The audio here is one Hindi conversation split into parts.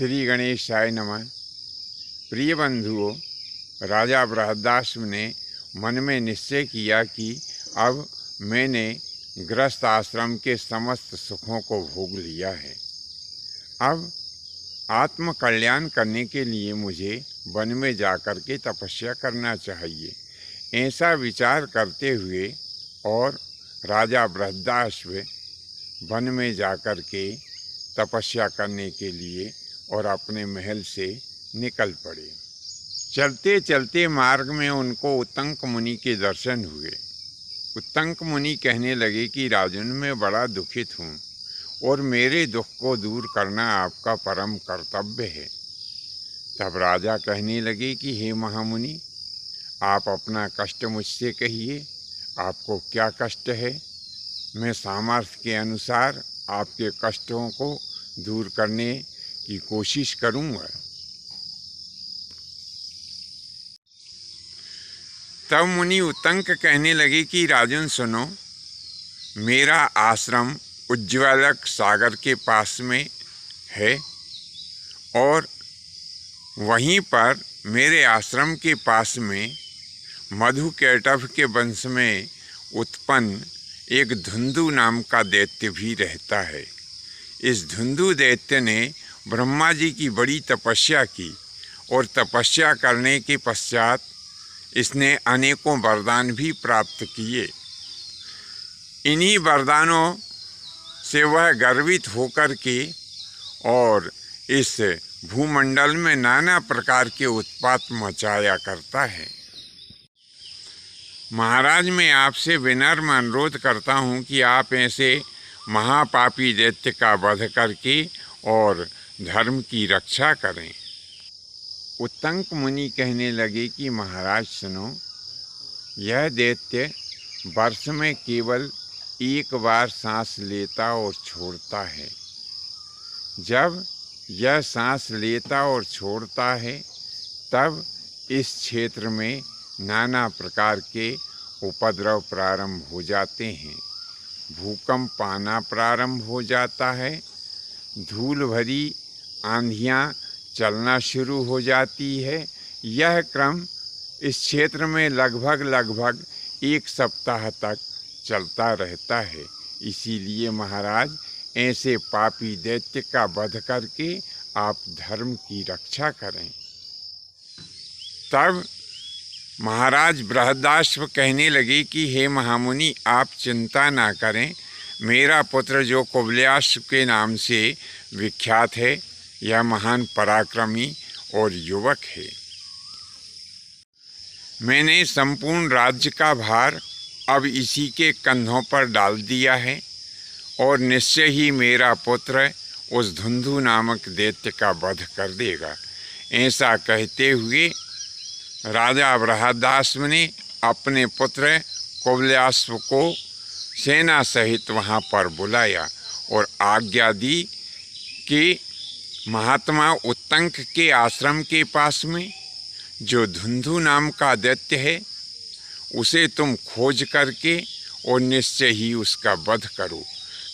श्री गणेशाय नमः। प्रिय बंधुओं, राजा बृहदाश्व ने मन में निश्चय किया कि अब मैंने गृहस्थ आश्रम के समस्त सुखों को भोग लिया है। अब आत्म कल्याण करने के लिए मुझे वन में जाकर के तपस्या करना चाहिए। ऐसा विचार करते हुए और राजा बृहदाश्व वन में जाकर के तपस्या करने के लिए और अपने महल से निकल पड़े। चलते चलते मार्ग में उनको उत्तंक मुनि के दर्शन हुए। उत्तंक मुनि कहने लगे कि राजन, मैं बड़ा दुखित हूँ और मेरे दुख को दूर करना आपका परम कर्तव्य है। तब राजा कहने लगे कि हे महामुनि, आप अपना कष्ट मुझसे कहिए। आपको क्या कष्ट है? मैं सामर्थ्य के अनुसार आपके कष्टों को दूर करने की कोशिश करूँगा। तब मुनि उत्तंक कहने लगे कि राजन सुनो, मेरा आश्रम उज्ज्वलक सागर के पास में है और वहीं पर मेरे आश्रम के पास में मधुकैटभ के वंश में उत्पन्न एक धुंधु नाम का दैत्य भी रहता है। इस धुंधु दैत्य ने ब्रह्मा जी की बड़ी तपस्या की और तपस्या करने के पश्चात इसने अनेकों वरदान भी प्राप्त किए। इन्हीं वरदानों से वह गर्वित होकर के और इस भूमंडल में नाना प्रकार के उत्पात मचाया करता है। महाराज, मैं आपसे विनम्र अनुरोध करता हूँ कि आप ऐसे महापापी दैत्य का वध करके और धर्म की रक्षा करें। उत्तंक मुनि कहने लगे कि महाराज सुनो, यह दैत्य वर्ष में केवल एक बार सांस लेता और छोड़ता है। जब यह सांस लेता और छोड़ता है तब इस क्षेत्र में नाना प्रकार के उपद्रव प्रारंभ हो जाते हैं। भूकंप आना प्रारंभ हो जाता है, धूल भरी आंधियाँ चलना शुरू हो जाती है। यह क्रम इस क्षेत्र में लगभग एक सप्ताह तक चलता रहता है। इसीलिए महाराज, ऐसे पापी दैत्य का वध करके आप धर्म की रक्षा करें। तब महाराज बृहदाश्व कहने लगे कि हे महामुनि, आप चिंता ना करें। मेरा पुत्र जो कुवलयाश्व के नाम से विख्यात है, यह महान पराक्रमी और युवक है। मैंने संपूर्ण राज्य का भार अब इसी के कंधों पर डाल दिया है और निश्चय ही मेरा पुत्र उस धुंधु नामक दैत्य का वध कर देगा। ऐसा कहते हुए राजा बृहदाश्व ने अपने पुत्र कुवलयाश्व को सेना सहित वहाँ पर बुलाया और आज्ञा दी कि महात्मा उत्तंक के आश्रम के पास में जो धुंधु नाम का दैत्य है, उसे तुम खोज करके और निश्चय ही उसका वध करो।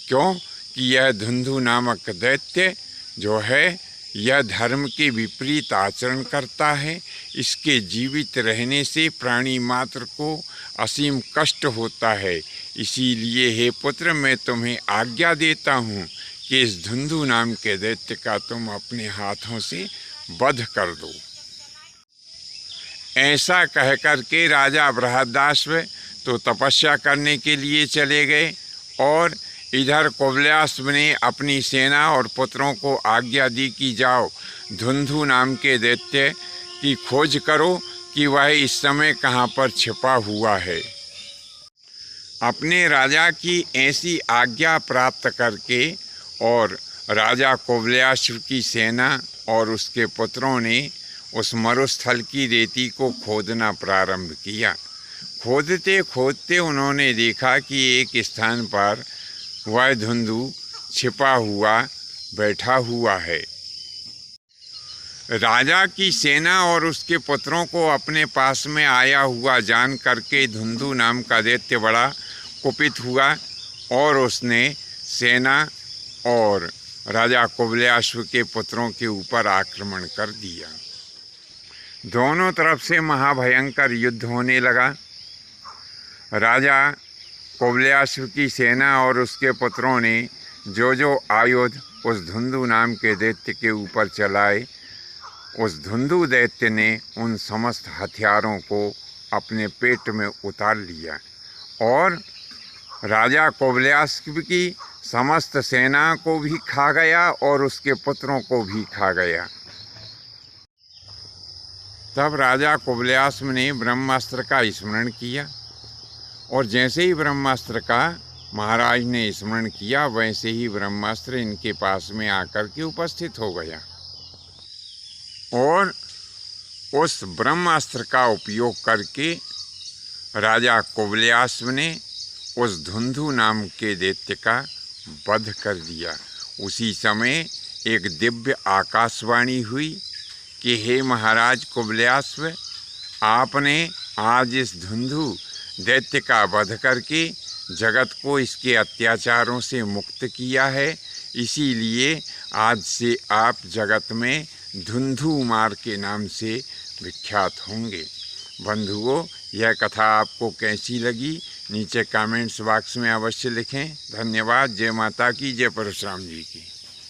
क्यों कि यह धुंधु नामक दैत्य जो है, यह धर्म के विपरीत आचरण करता है। इसके जीवित रहने से प्राणी मात्र को असीम कष्ट होता है। इसीलिए हे पुत्र, मैं तुम्हें आज्ञा देता हूँ कि इस धुंधु नाम के दैत्य का तुम अपने हाथों से वध कर दो। ऐसा कह कर के राजा बृहदाश्व तो तपस्या करने के लिए चले गए और इधर कुवलयाश्व ने अपनी सेना और पुत्रों को आज्ञा दी कि जाओ धुंधु नाम के दैत्य की खोज करो कि वह इस समय कहाँ पर छिपा हुआ है। अपने राजा की ऐसी आज्ञा प्राप्त करके और राजा कुवलयाश्व की सेना और उसके पुत्रों ने उस मरुस्थल की रेती को खोदना प्रारंभ किया। खोदते खोदते उन्होंने देखा कि एक स्थान पर वह धुंधु छिपा हुआ बैठा हुआ है। राजा की सेना और उसके पुत्रों को अपने पास में आया हुआ जान करके धुंधु नाम का दैत्य बड़ा कुपित हुआ और उसने सेना और राजा कुबल्याश्व के पुत्रों के ऊपर आक्रमण कर दिया। दोनों तरफ से महाभयंकर युद्ध होने लगा। राजा कुबल्याश्व की सेना और उसके पुत्रों ने जो जो आयुध उस धुंधु नाम के दैत्य के ऊपर चलाए, उस धुंधु दैत्य ने उन समस्त हथियारों को अपने पेट में उतार लिया और राजा कुबल्याश्व की समस्त सेना को भी खा गया और उसके पुत्रों को भी खा गया। तब राजा कुबल्याश्व ने ब्रह्मास्त्र का स्मरण किया और जैसे ही ब्रह्मास्त्र का महाराज ने स्मरण किया, वैसे ही ब्रह्मास्त्र इनके पास में आकर के उपस्थित हो गया और उस ब्रह्मास्त्र का उपयोग करके राजा कुबल्याश्व ने उस धुंधु नाम के दैत्य का वध कर दिया। उसी समय एक दिव्य आकाशवाणी हुई कि हे महाराज कुबल्याश्व, आपने आज इस धुंधु दैत्य का वध करके जगत को इसके अत्याचारों से मुक्त किया है, इसीलिए आज से आप जगत में धुंधुमार के नाम से विख्यात होंगे। बंधुओं, यह कथा आपको कैसी लगी नीचे कमेंट्स बॉक्स में अवश्य लिखें। धन्यवाद। जय माता की, जय परशुराम जी की।